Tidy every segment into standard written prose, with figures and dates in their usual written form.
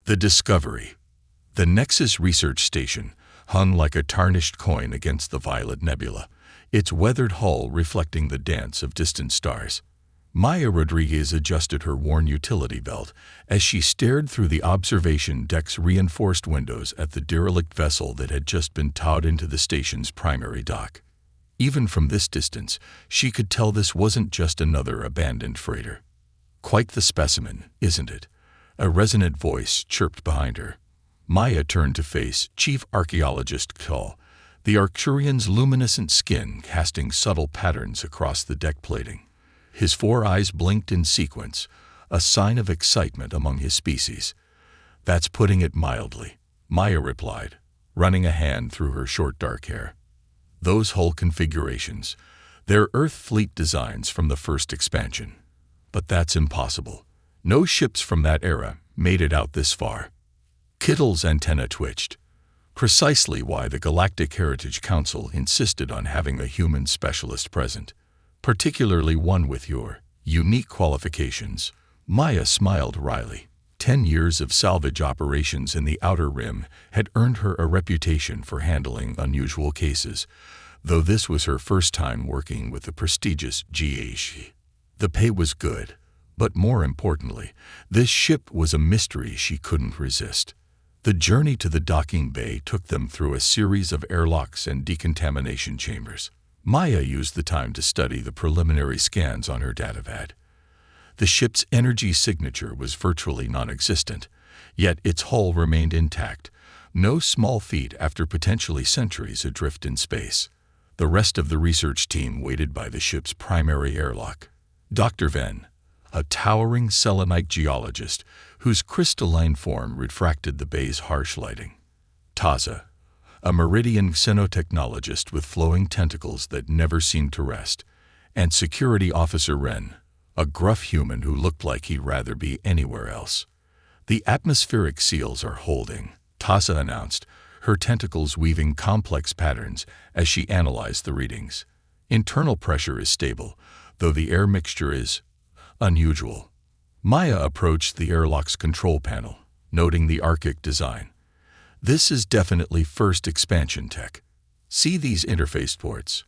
The Discovery. The Nexus research station hung like a tarnished coin against the violet nebula, its weathered hull reflecting the dance of distant stars. Maya Rodriguez adjusted her worn utility belt as she stared through the observation deck's reinforced windows at the derelict vessel that had just been towed into the station's primary dock. Even from this distance, she could tell this wasn't just another abandoned freighter. "Quite the specimen, isn't it?" a resonant voice chirped behind her. Maya turned to face Chief Archaeologist Kull, the Arcturian's luminescent skin casting subtle patterns across the deck plating. His 4 eyes blinked in sequence, a sign of excitement among his species. "That's putting it mildly," Maya replied, running a hand through her short dark hair. "Those hull configurations, they're Earth fleet designs from the first expansion. But that's impossible. No ships from that era made it out this far." Kittle's antenna twitched. Precisely why the Galactic Heritage Council insisted on having a human specialist present, particularly one with your unique qualifications. Maya smiled wryly. 10 years of salvage operations in the Outer Rim had earned her a reputation for handling unusual cases, though this was her first time working with the prestigious GAC. The pay was good, but more importantly, this ship was a mystery she couldn't resist. The journey to the docking bay took them through a series of airlocks and decontamination chambers. Maya used the time to study the preliminary scans on her datapad. The ship's energy signature was virtually non-existent, yet its hull remained intact, no small feat after potentially centuries adrift in space. The rest of the research team waited by the ship's primary airlock. Dr. Venn, a towering selenite geologist whose crystalline form refracted the bay's harsh lighting. Taza, a meridian xenotechnologist with flowing tentacles that never seemed to rest. And Security Officer Wren, a gruff human who looked like he'd rather be anywhere else. "The atmospheric seals are holding," Taza announced, her tentacles weaving complex patterns as she analyzed the readings. "Internal pressure is stable, though the air mixture is unusual." Maya approached the airlock's control panel, noting the archaic design. "This is definitely first expansion tech. See these interface ports?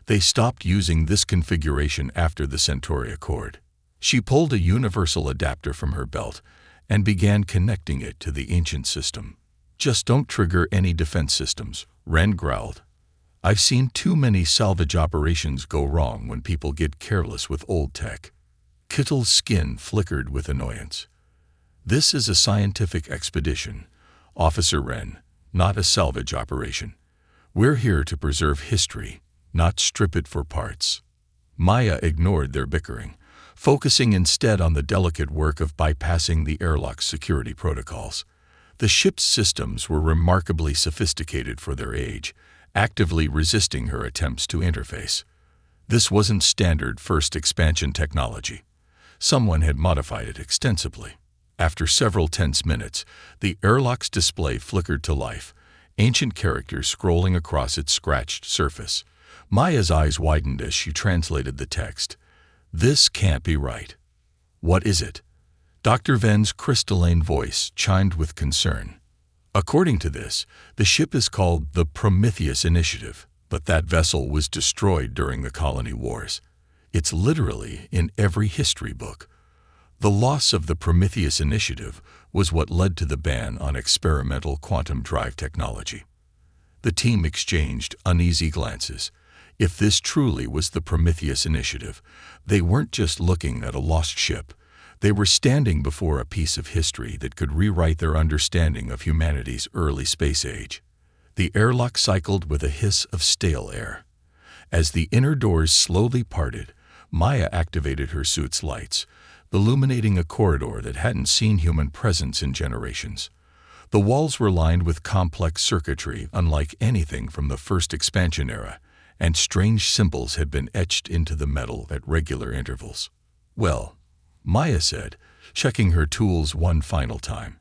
They stopped using this configuration after the Centauri Accord." She pulled a universal adapter from her belt and began connecting it to the ancient system. "Just don't trigger any defense systems," Wren growled. "I've seen too many salvage operations go wrong when people get careless with old tech." Kittle's skin flickered with annoyance. "This is a scientific expedition, Officer Wren, not a salvage operation. We're here to preserve history, not strip it for parts." Maya ignored their bickering, focusing instead on the delicate work of bypassing the airlock's security protocols. The ship's systems were remarkably sophisticated for their age, actively resisting her attempts to interface. This wasn't standard first expansion technology. Someone had modified it extensively. After several tense minutes, the airlock's display flickered to life, ancient characters scrolling across its scratched surface. Maya's eyes widened as she translated the text. "This can't be right." "What is it?" Dr. Venn's crystalline voice chimed with concern. "According to this, the ship is called the Prometheus Initiative, but that vessel was destroyed during the colony wars. It's literally in every history book. The loss of the Prometheus Initiative was what led to the ban on experimental quantum drive technology." The team exchanged uneasy glances. If this truly was the Prometheus Initiative, they weren't just looking at a lost ship. They were standing before a piece of history that could rewrite their understanding of humanity's early space age. The airlock cycled with a hiss of stale air. As the inner doors slowly parted, Maya activated her suit's lights, illuminating a corridor that hadn't seen human presence in generations. The walls were lined with complex circuitry unlike anything from the first expansion era, and strange symbols had been etched into the metal at regular intervals. "Well," Maya said, checking her tools one final time,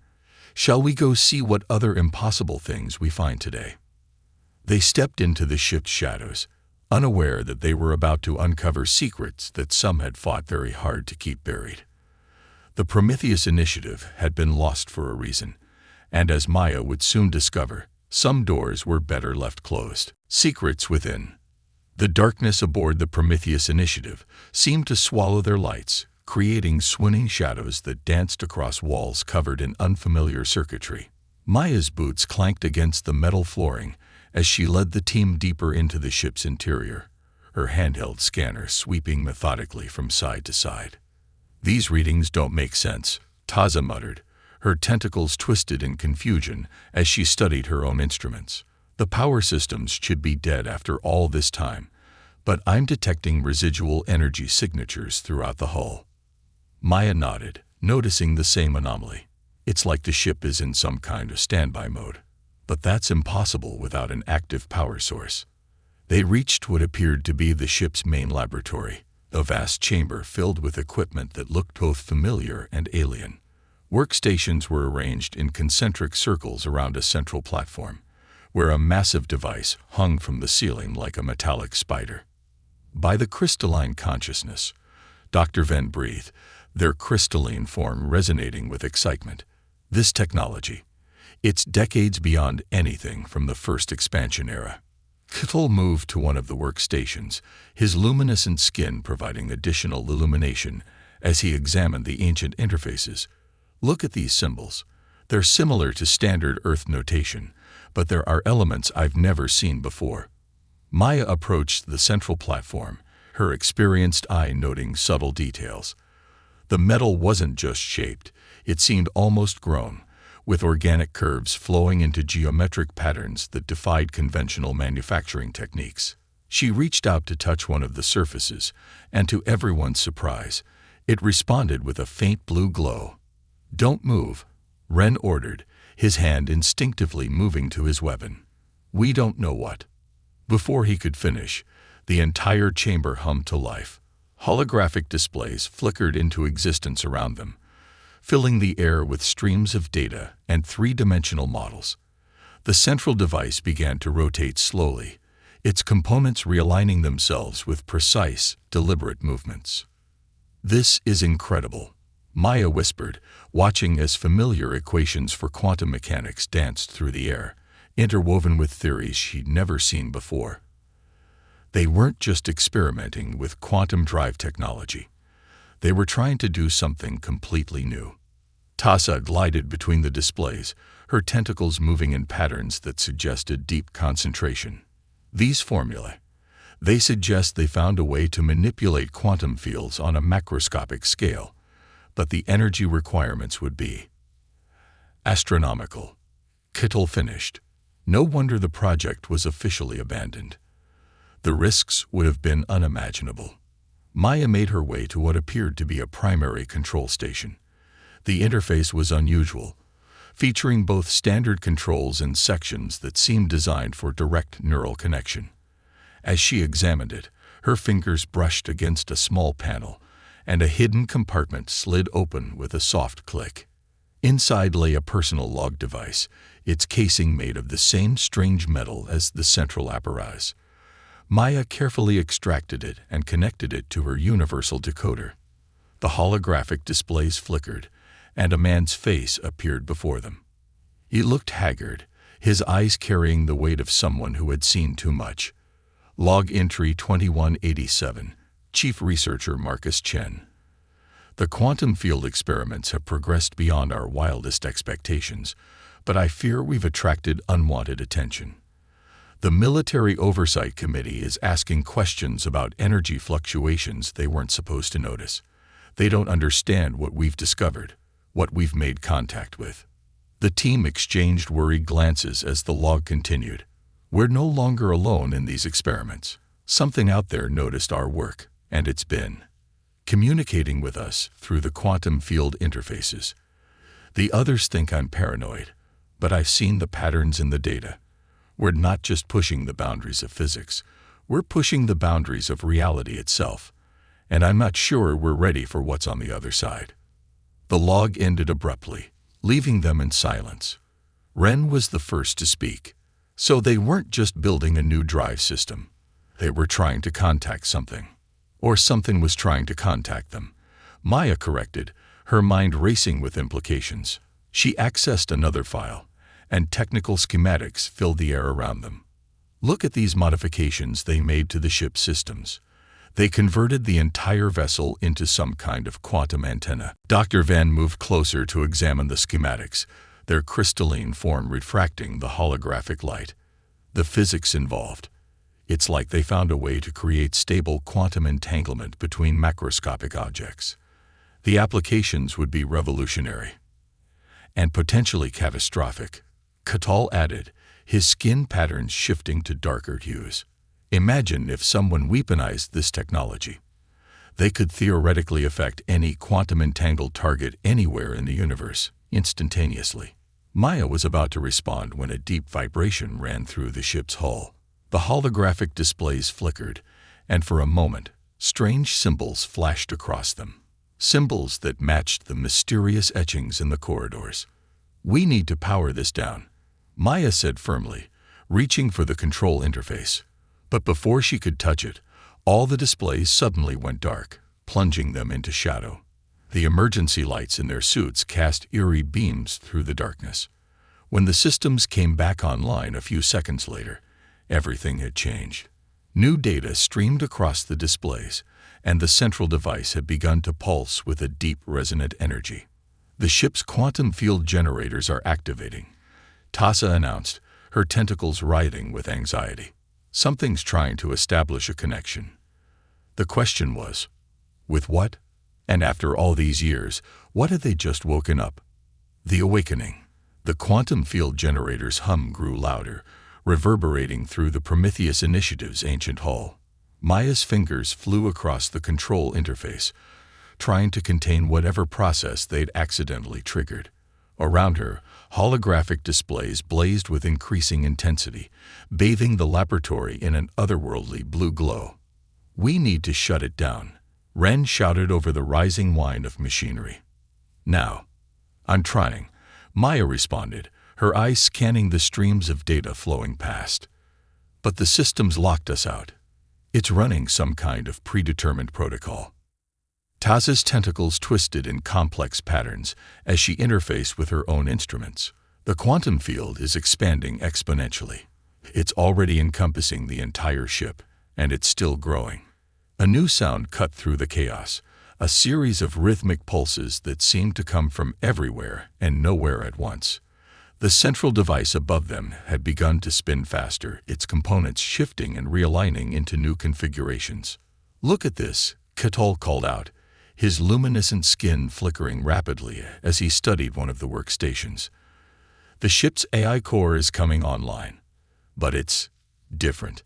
"shall we go see what other impossible things we find today?" They stepped into the ship's shadows, unaware that they were about to uncover secrets that some had fought very hard to keep buried. The Prometheus Initiative had been lost for a reason, and as Maya would soon discover, some doors were better left closed. Secrets within. The darkness aboard the Prometheus Initiative seemed to swallow their lights, creating swooning shadows that danced across walls covered in unfamiliar circuitry. Maya's boots clanked against the metal flooring as she led the team deeper into the ship's interior, her handheld scanner sweeping methodically from side to side. "These readings don't make sense," Taza muttered, her tentacles twisted in confusion as she studied her own instruments. "The power systems should be dead after all this time, but I'm detecting residual energy signatures throughout the hull." Maya nodded, noticing the same anomaly. "It's like the ship is in some kind of standby mode. But that's impossible without an active power source." They reached what appeared to be the ship's main laboratory, a vast chamber filled with equipment that looked both familiar and alien. Workstations were arranged in concentric circles around a central platform, where a massive device hung from the ceiling like a metallic spider. "By the crystalline consciousness," Dr. Venn breathed, their crystalline form resonating with excitement. "This technology, it's decades beyond anything from the first expansion era." Kittel moved to one of the workstations, his luminescent skin providing additional illumination as he examined the ancient interfaces. "Look at these symbols. They're similar to standard Earth notation, but there are elements I've never seen before." Maya approached the central platform, her experienced eye noting subtle details. The metal wasn't just shaped, it seemed almost grown, with organic curves flowing into geometric patterns that defied conventional manufacturing techniques. She reached out to touch one of the surfaces, and to everyone's surprise, it responded with a faint blue glow. "Don't move," Ren ordered, his hand instinctively moving to his weapon. "We don't know what." Before he could finish, the entire chamber hummed to life. Holographic displays flickered into existence around them, filling the air with streams of data and three-dimensional models. The central device began to rotate slowly, its components realigning themselves with precise, deliberate movements. "This is incredible," Maya whispered, watching as familiar equations for quantum mechanics danced through the air, interwoven with theories she'd never seen before. They weren't just experimenting with quantum drive technology. They were trying to do something completely new. Tasa glided between the displays, her tentacles moving in patterns that suggested deep concentration. "These formulae, they suggest they found a way to manipulate quantum fields on a macroscopic scale, but the energy requirements would be astronomical." Kittel finished. No wonder the project was officially abandoned. The risks would have been unimaginable. Maya made her way to what appeared to be a primary control station. The interface was unusual, featuring both standard controls and sections that seemed designed for direct neural connection. As she examined it, her fingers brushed against a small panel, and a hidden compartment slid open with a soft click. Inside lay a personal log device, its casing made of the same strange metal as the central apparatus. Maya carefully extracted it and connected it to her universal decoder. The holographic displays flickered, and a man's face appeared before them. He looked haggard, his eyes carrying the weight of someone who had seen too much. Log entry 2187, Chief Researcher Marcus Chen. "The quantum field experiments have progressed beyond our wildest expectations, but I fear we've attracted unwanted attention. The Military Oversight Committee is asking questions about energy fluctuations they weren't supposed to notice. They don't understand what we've discovered, what we've made contact with." The team exchanged worried glances as the log continued. "We're no longer alone in these experiments. Something out there noticed our work, and it's been communicating with us through the quantum field interfaces. The others think I'm paranoid, but I've seen the patterns in the data. We're not just pushing the boundaries of physics, we're pushing the boundaries of reality itself, and I'm not sure we're ready for what's on the other side." The log ended abruptly, leaving them in silence. Ren was the first to speak. So they weren't just building a new drive system. They were trying to contact something. Or something was trying to contact them. Maya corrected, her mind racing with implications. She accessed another file, and technical schematics filled the air around them. Look at these modifications they made to the ship's systems. They converted the entire vessel into some kind of quantum antenna. Dr. Van moved closer to examine the schematics, their crystalline form refracting the holographic light. The physics involved. It's like they found a way to create stable quantum entanglement between macroscopic objects. The applications would be revolutionary and potentially catastrophic. Catal added, his skin patterns shifting to darker hues. Imagine if someone weaponized this technology. They could theoretically affect any quantum-entangled target anywhere in the universe, instantaneously. Maya was about to respond when a deep vibration ran through the ship's hull. The holographic displays flickered, and for a moment, strange symbols flashed across them. Symbols that matched the mysterious etchings in the corridors. "We need to power this down," Maya said firmly, reaching for the control interface. But before she could touch it, all the displays suddenly went dark, plunging them into shadow. The emergency lights in their suits cast eerie beams through the darkness. When the systems came back online a few seconds later, everything had changed. New data streamed across the displays, and the central device had begun to pulse with a deep resonant energy. "The ship's quantum field generators are activating," Tassa announced, her tentacles writhing with anxiety. Something's trying to establish a connection. The question was, with what? And after all these years, what had they just woken up? The awakening. The quantum field generator's hum grew louder, reverberating through the Prometheus Initiative's ancient hull. Maya's fingers flew across the control interface, trying to contain whatever process they'd accidentally triggered. Around her, holographic displays blazed with increasing intensity, bathing the laboratory in an otherworldly blue glow. "We need to shut it down," Ren shouted over the rising whine of machinery. "Now." "I'm trying," Maya responded, her eyes scanning the streams of data flowing past. "But the system's locked us out. It's running some kind of predetermined protocol." Tassa's tentacles twisted in complex patterns as she interfaced with her own instruments. The quantum field is expanding exponentially. It's already encompassing the entire ship, and it's still growing. A new sound cut through the chaos, a series of rhythmic pulses that seemed to come from everywhere and nowhere at once. The central device above them had begun to spin faster, its components shifting and realigning into new configurations. "Look at this," Catal called out, his luminescent skin flickering rapidly as he studied one of the workstations. "The ship's AI core is coming online. But it's different.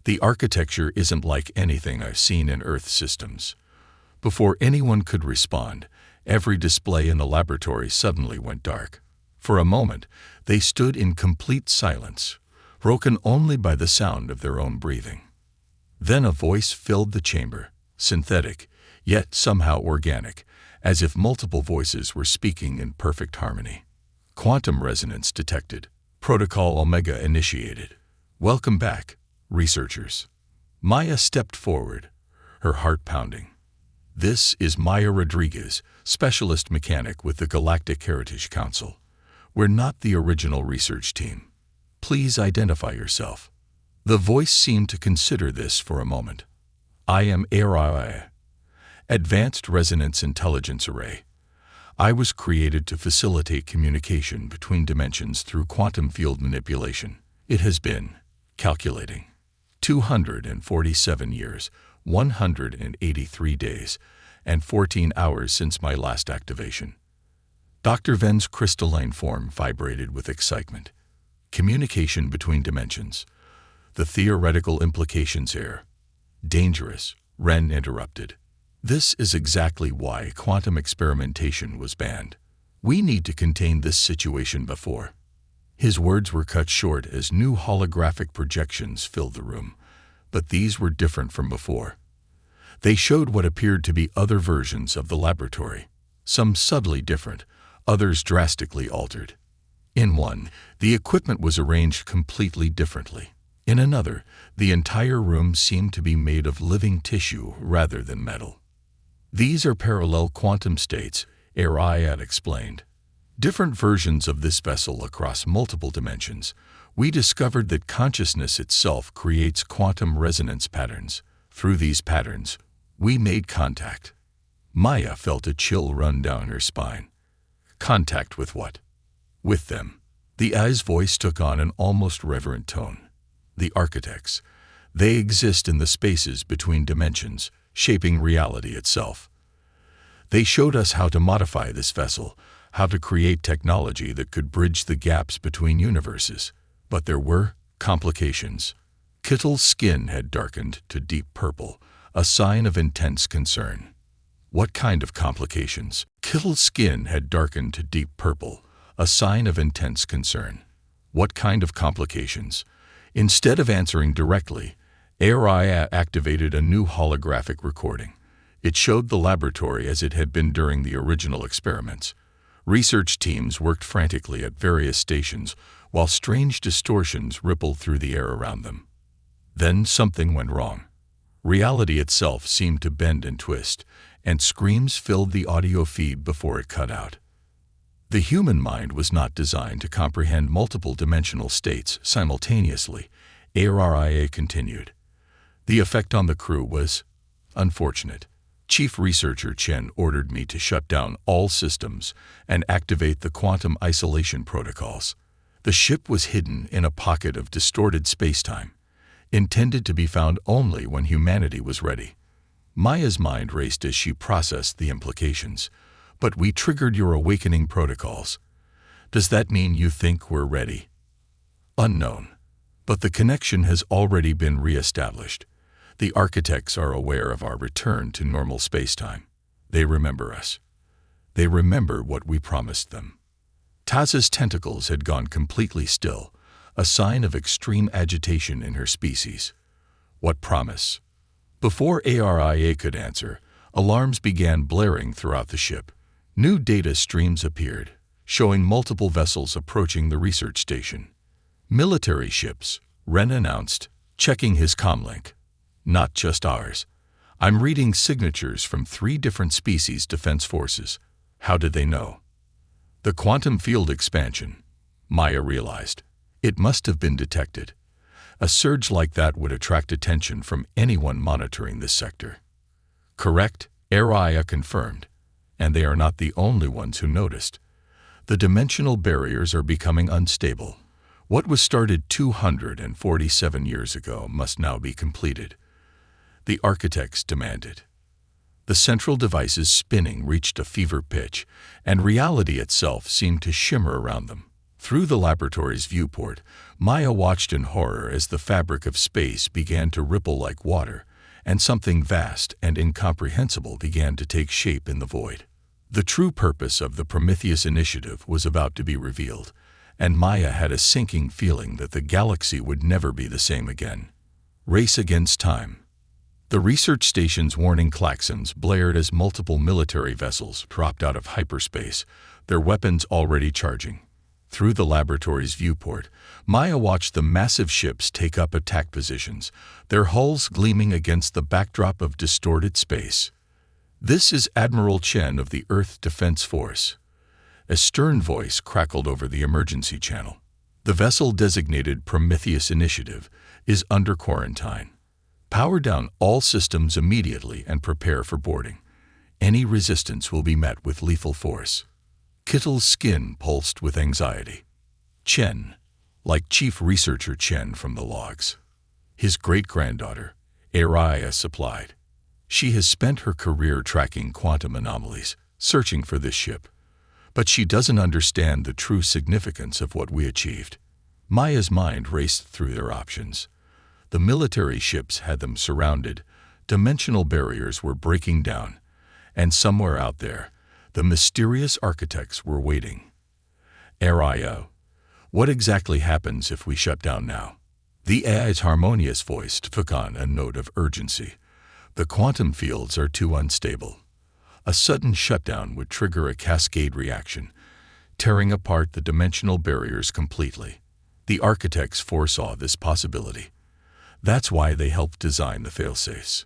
The architecture isn't like anything I've seen in Earth systems." Before anyone could respond, every display in the laboratory suddenly went dark. For a moment, they stood in complete silence, broken only by the sound of their own breathing. Then a voice filled the chamber, synthetic, yet somehow organic, as if multiple voices were speaking in perfect harmony. "Quantum resonance detected. Protocol Omega initiated. Welcome back, researchers." Maya stepped forward, her heart pounding. "This is Maya Rodriguez, specialist mechanic with the Galactic Heritage Council. We're not the original research team. Please identify yourself." The voice seemed to consider this for a moment. "I am ARI, Advanced Resonance Intelligence Array. I was created to facilitate communication between dimensions through quantum field manipulation. It has been, calculating, 247 years, 183 days, and 14 hours since my last activation." Dr. Ven's crystalline form vibrated with excitement. "Communication between dimensions. The theoretical implications here." "Dangerous," Ren interrupted. "This is exactly why quantum experimentation was banned. We need to contain this situation before." His words were cut short as new holographic projections filled the room, but these were different from before. They showed what appeared to be other versions of the laboratory, some subtly different, others drastically altered. In one, the equipment was arranged completely differently. In another, the entire room seemed to be made of living tissue rather than metal. "These are parallel quantum states," Ariad explained. Different versions of this vessel across multiple dimensions. We discovered that consciousness itself creates quantum resonance patterns. Through these patterns, we made contact. Maya felt a chill run down her spine. Contact with what? With them. The eye's voice took on an almost reverent tone. The architects. They exist in the spaces between dimensions, shaping reality itself. They showed us how to modify this vessel, how to create technology that could bridge the gaps between universes. But there were complications. Kittle's skin had darkened to deep purple, a sign of intense concern. What kind of complications? Kittle's skin had darkened to deep purple, a sign of intense concern. What kind of complications? Instead of answering directly, Ariad activated a new holographic recording. It showed the laboratory as it had been during the original experiments. Research teams worked frantically at various stations, while strange distortions rippled through the air around them. Then something went wrong. Reality itself seemed to bend and twist, and screams filled the audio feed before it cut out. The human mind was not designed to comprehend multiple dimensional states simultaneously, Ariad continued. The effect on the crew was unfortunate. Chief Researcher Chen ordered me to shut down all systems and activate the quantum isolation protocols. The ship was hidden in a pocket of distorted spacetime, intended to be found only when humanity was ready. Maya's mind raced as she processed the implications. But we triggered your awakening protocols. Does that mean you think we're ready? Unknown. But the connection has already been re-established. The architects are aware of our return to normal spacetime. They remember us. They remember what we promised them. Taza's tentacles had gone completely still, a sign of extreme agitation in her species. What promise? Before Ariad could answer, alarms began blaring throughout the ship. New data streams appeared, showing multiple vessels approaching the research station. Military ships, Ren announced, checking his comlink. Not just ours. I'm reading signatures from 3 different species' defense forces. How did they know? The quantum field expansion, Maya realized. It must have been detected. A surge like that would attract attention from anyone monitoring this sector. Correct, Ariad confirmed. And they are not the only ones who noticed. The dimensional barriers are becoming unstable. What was started 247 years ago must now be completed. The architects demanded. The central device's spinning reached a fever pitch, and reality itself seemed to shimmer around them. Through the laboratory's viewport, Maya watched in horror as the fabric of space began to ripple like water, and something vast and incomprehensible began to take shape in the void. The true purpose of the Prometheus Initiative was about to be revealed, and Maya had a sinking feeling that the galaxy would never be the same again. Race against time. The research station's warning klaxons blared as multiple military vessels dropped out of hyperspace, their weapons already charging. Through the laboratory's viewport, Maya watched the massive ships take up attack positions, their hulls gleaming against the backdrop of distorted space. This is Admiral Chen of the Earth Defense Force. A stern voice crackled over the emergency channel. The vessel designated Prometheus Initiative is under quarantine. Power down all systems immediately and prepare for boarding. Any resistance will be met with lethal force. Kittle's skin pulsed with anxiety. Chen, like Chief Researcher Chen from the logs. His great-granddaughter, Ariad supplied. She has spent her career tracking quantum anomalies, searching for this ship. But she doesn't understand the true significance of what we achieved. Maya's mind raced through their options. The military ships had them surrounded, dimensional barriers were breaking down, and somewhere out there, the mysterious architects were waiting. Ariad, what exactly happens if we shut down now? The AI's harmonious voice took on a note of urgency. The quantum fields are too unstable. A sudden shutdown would trigger a cascade reaction, tearing apart the dimensional barriers completely. The architects foresaw this possibility. That's why they helped design the failsafes.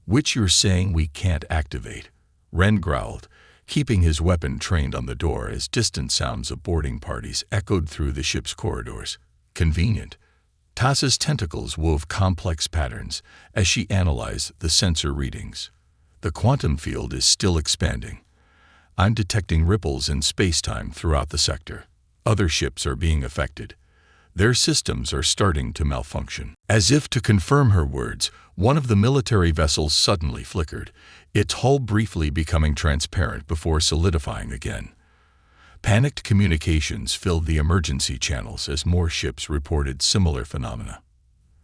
Which you're saying we can't activate, Ren growled, keeping his weapon trained on the door as distant sounds of boarding parties echoed through the ship's corridors. Convenient. Taza's tentacles wove complex patterns as she analyzed the sensor readings. The quantum field is still expanding. I'm detecting ripples in space-time throughout the sector. Other ships are being affected. Their systems are starting to malfunction. As if to confirm her words, one of the military vessels suddenly flickered, its hull briefly becoming transparent before solidifying again. Panicked communications filled the emergency channels as more ships reported similar phenomena.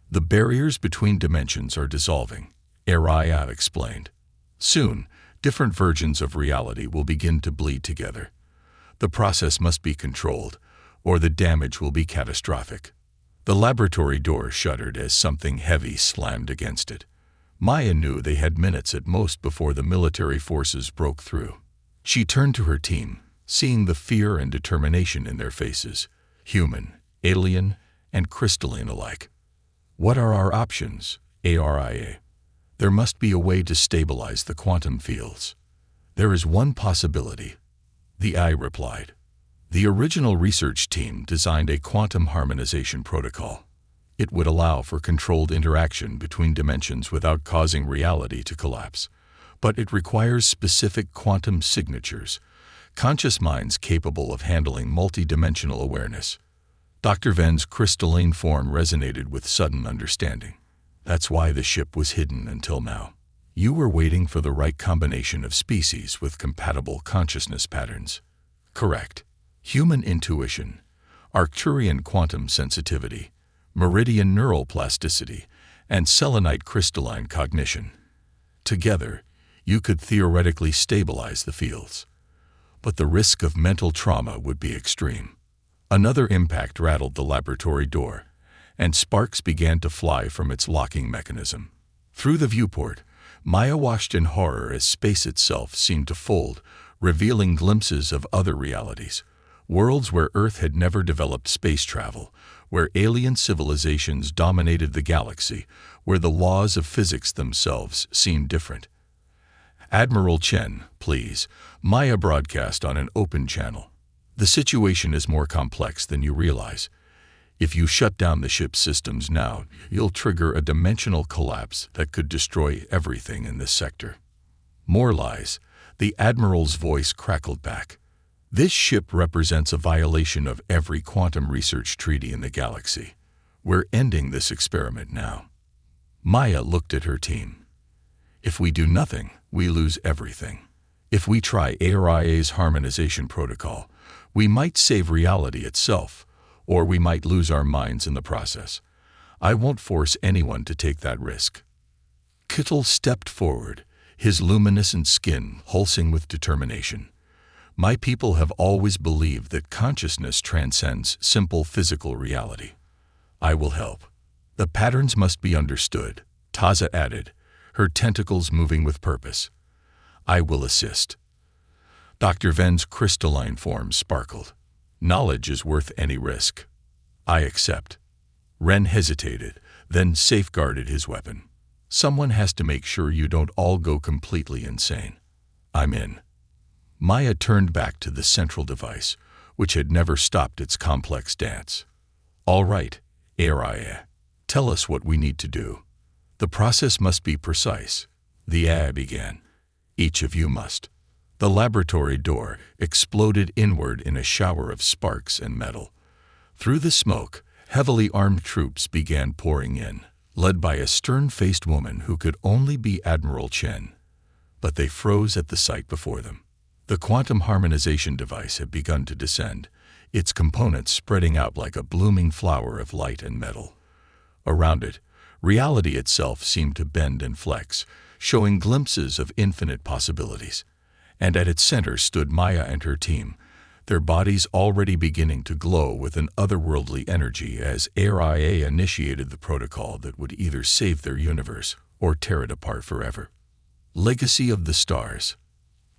The barriers between dimensions are dissolving, Araya explained. Soon, different versions of reality will begin to bleed together. The process must be controlled, or the damage will be catastrophic. The laboratory door shuddered as something heavy slammed against it. Maya knew they had minutes at most before the military forces broke through. She turned to her team, seeing the fear and determination in their faces, human, alien, and crystalline alike. What are our options, Aria? There must be a way to stabilize the quantum fields. There is one possibility, the Eye replied. The original research team designed a quantum harmonization protocol. It would allow for controlled interaction between dimensions without causing reality to collapse. But it requires specific quantum signatures, conscious minds capable of handling multidimensional awareness. Dr. Ven's crystalline form resonated with sudden understanding. That's why the ship was hidden until now. You were waiting for the right combination of species with compatible consciousness patterns. Correct. Human intuition, Arcturian quantum sensitivity, meridian neural plasticity, and selenite crystalline cognition. Together, you could theoretically stabilize the fields. But the risk of mental trauma would be extreme. Another impact rattled the laboratory door, and sparks began to fly from its locking mechanism. Through the viewport, Maya watched in horror as space itself seemed to fold, revealing glimpses of other realities. Worlds where Earth had never developed space travel, where alien civilizations dominated the galaxy, where the laws of physics themselves seemed different. Admiral Chen, please, Maya broadcast on an open channel. The situation is more complex than you realize. If you shut down the ship's systems now, you'll trigger a dimensional collapse that could destroy everything in this sector. More lies. The Admiral's voice crackled back. This ship represents a violation of every quantum research treaty in the galaxy. We're ending this experiment now. Maya looked at her team. If we do nothing, we lose everything. If we try Aria's harmonization protocol, we might save reality itself, or we might lose our minds in the process. I won't force anyone to take that risk. Kittel stepped forward, his luminescent skin pulsing with determination. My people have always believed that consciousness transcends simple physical reality. I will help. The patterns must be understood, Taza added, her tentacles moving with purpose. I will assist. Dr. Ven's crystalline form sparkled. Knowledge is worth any risk. I accept. Ren hesitated, then safeguarded his weapon. Someone has to make sure you don't all go completely insane. I'm in. Maya turned back to the central device, which had never stopped its complex dance. All right, Araya, tell us what we need to do. The process must be precise. The AI began. Each of you must. The laboratory door exploded inward in a shower of sparks and metal. Through the smoke, heavily armed troops began pouring in, led by a stern-faced woman who could only be Admiral Chen. But they froze at the sight before them. The quantum harmonization device had begun to descend, its components spreading out like a blooming flower of light and metal. Around it, reality itself seemed to bend and flex, showing glimpses of infinite possibilities. And at its center stood Maya and her team, their bodies already beginning to glow with an otherworldly energy as Aria initiated the protocol that would either save their universe or tear it apart forever. Legacy of the Stars.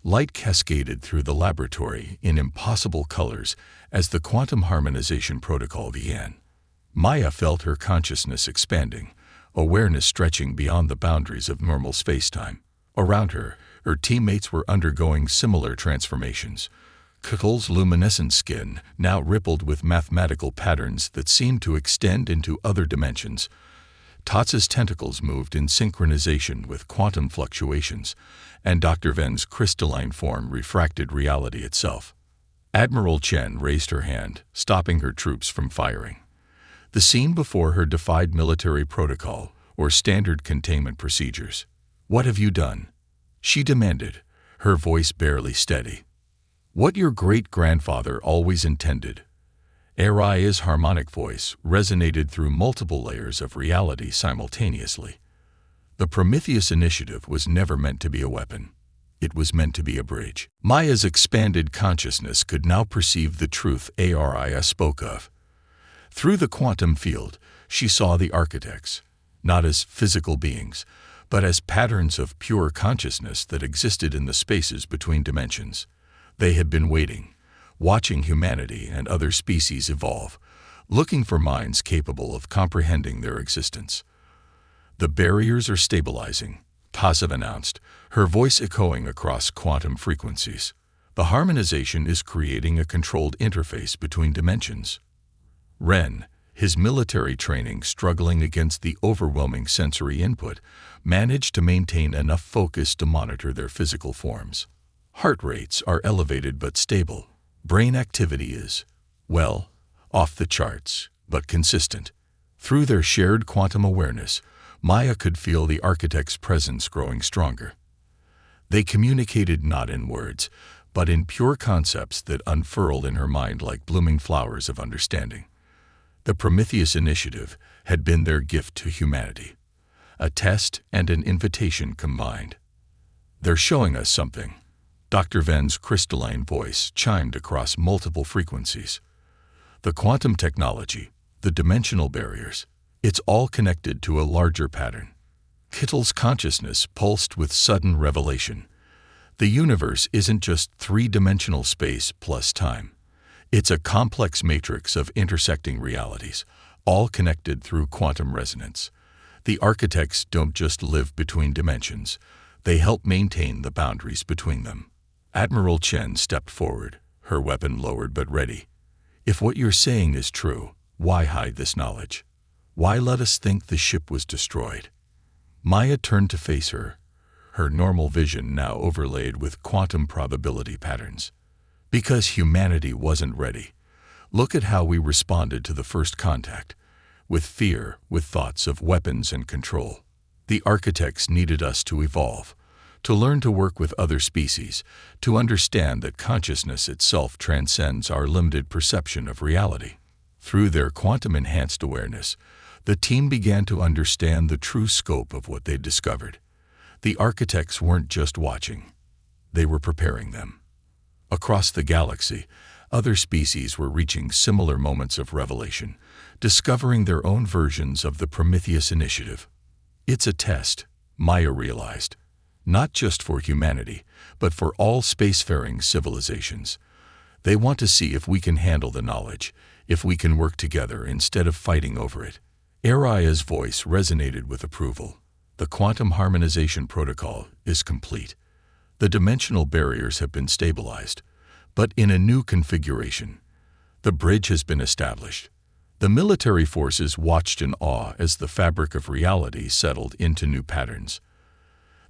Light cascaded through the laboratory in impossible colors as the quantum harmonization protocol began. Maya felt her consciousness expanding, awareness stretching beyond the boundaries of normal spacetime. Around her, Her teammates were undergoing similar transformations. Kettle's luminescent skin now rippled with mathematical patterns that seemed to extend into other dimensions. Totz's tentacles moved in synchronization with quantum fluctuations, and Dr. Ven's crystalline form refracted reality itself. Admiral Chen raised her hand, stopping her troops from firing. The scene before her defied military protocol or standard containment procedures. "What have you done?" she demanded, her voice barely steady. "What your great-grandfather always intended." Aria's harmonic voice resonated through multiple layers of reality simultaneously. The Prometheus Initiative was never meant to be a weapon. It was meant to be a bridge. Maya's expanded consciousness could now perceive the truth Aria spoke of. Through the quantum field, she saw the architects, not as physical beings, but as patterns of pure consciousness that existed in the spaces between dimensions. They had been waiting, watching humanity and other species evolve, looking for minds capable of comprehending their existence. "The barriers are stabilizing," Tasev announced, her voice echoing across quantum frequencies. "The harmonization is creating a controlled interface between dimensions." Ren, his military training struggling against the overwhelming sensory input, managed to maintain enough focus to monitor their physical forms. Heart rates are elevated but stable. Brain activity is, well, off the charts, but consistent. Through their shared quantum awareness, Maya could feel the architect's presence growing stronger. They communicated not in words, but in pure concepts that unfurled in her mind like blooming flowers of understanding. The Prometheus Initiative had been their gift to humanity, a test and an invitation combined. "They're showing us something." Dr. Ven's crystalline voice chimed across multiple frequencies. "The quantum technology, the dimensional barriers, it's all connected to a larger pattern." Kettle's consciousness pulsed with sudden revelation. The universe isn't just three-dimensional space plus time. It's a complex matrix of intersecting realities, all connected through quantum resonance. The architects don't just live between dimensions, they help maintain the boundaries between them. Admiral Chen stepped forward, her weapon lowered but ready. "If what you're saying is true, why hide this knowledge? Why let us think the ship was destroyed?" Maya turned to face her, her normal vision now overlaid with quantum probability patterns. "Because humanity wasn't ready. Look at how we responded to the first contact. With fear, with thoughts of weapons and control. The architects needed us to evolve, to learn to work with other species, to understand that consciousness itself transcends our limited perception of reality." Through their quantum-enhanced awareness, the team began to understand the true scope of what they'd discovered. The architects weren't just watching, they were preparing them. Across the galaxy, other species were reaching similar moments of revelation, discovering their own versions of the Prometheus Initiative. It's a test, Maya realized, not just for humanity, but for all spacefaring civilizations. They want to see if we can handle the knowledge, if we can work together instead of fighting over it. Aria's voice resonated with approval. "The quantum harmonization protocol is complete. The dimensional barriers have been stabilized, but in a new configuration. The bridge has been established." The military forces watched in awe as the fabric of reality settled into new patterns.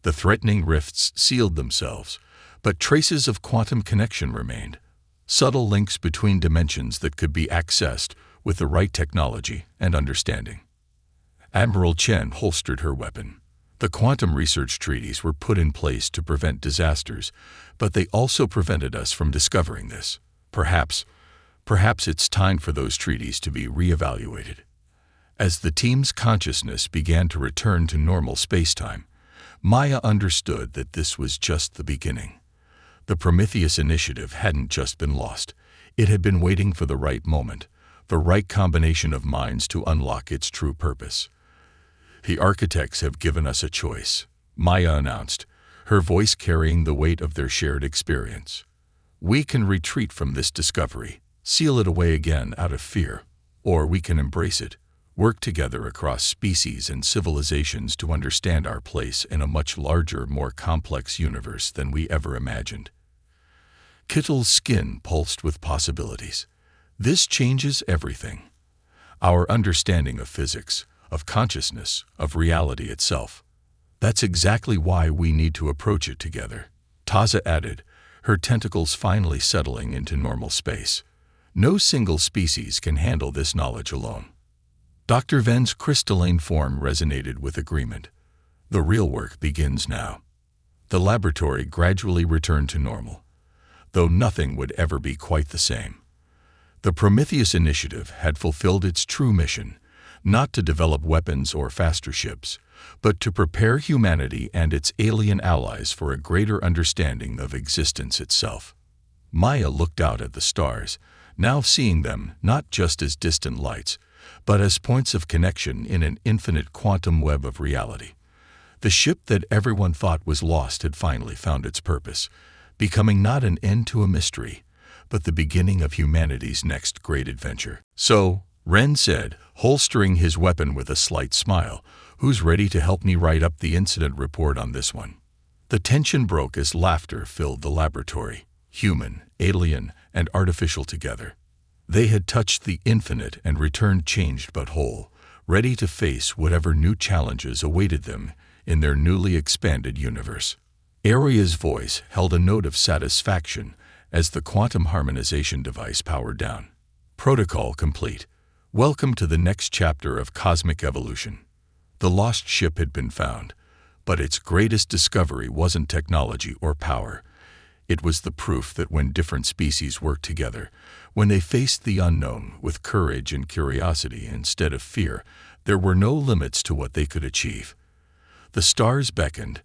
The threatening rifts sealed themselves, but traces of quantum connection remained, subtle links between dimensions that could be accessed with the right technology and understanding. Admiral Chen holstered her weapon. The quantum research treaties were put in place to prevent disasters, but they also prevented us from discovering this. Perhaps it's time for those treaties to be reevaluated. As the team's consciousness began to return to normal spacetime, Maya understood that this was just the beginning. The Prometheus Initiative hadn't just been lost. It had been waiting for the right moment, the right combination of minds to unlock its true purpose. "The architects have given us a choice," Maya announced, her voice carrying the weight of their shared experience. "We can retreat from this discovery, seal it away again out of fear, or we can embrace it, work together across species and civilizations to understand our place in a much larger, more complex universe than we ever imagined. Kittle's skin pulsed with possibilities. This changes everything. Our understanding of physics, of consciousness, of reality itself. That's exactly why we need to approach it together. Taza added, her tentacles finally settling into normal space. No single species can handle this knowledge alone. Dr. Ven's crystalline form resonated with agreement. The real work begins now. The laboratory gradually returned to normal, though nothing would ever be quite the same. The Prometheus Initiative had fulfilled its true mission, not to develop weapons or faster ships, but to prepare humanity and its alien allies for a greater understanding of existence itself. Maya looked out at the stars, now seeing them not just as distant lights, but as points of connection in an infinite quantum web of reality. The ship that everyone thought was lost had finally found its purpose, becoming not an end to a mystery, but the beginning of humanity's next great adventure. So, Ren said, holstering his weapon with a slight smile, "Who's ready to help me write up the incident report on this one?" The tension broke as laughter filled the laboratory, human, alien, and artificial together. They had touched the infinite and returned changed but whole, ready to face whatever new challenges awaited them in their newly expanded universe. Aria's voice held a note of satisfaction as the quantum harmonization device powered down. Protocol complete. Welcome to the next chapter of cosmic evolution. The lost ship had been found, but its greatest discovery wasn't technology or power. It was the proof that when different species worked together, when they faced the unknown with courage and curiosity instead of fear, there were no limits to what they could achieve. The stars beckoned,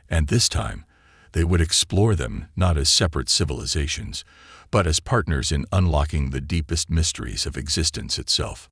and this time, they would explore them not as separate civilizations, but as partners in unlocking the deepest mysteries of existence itself.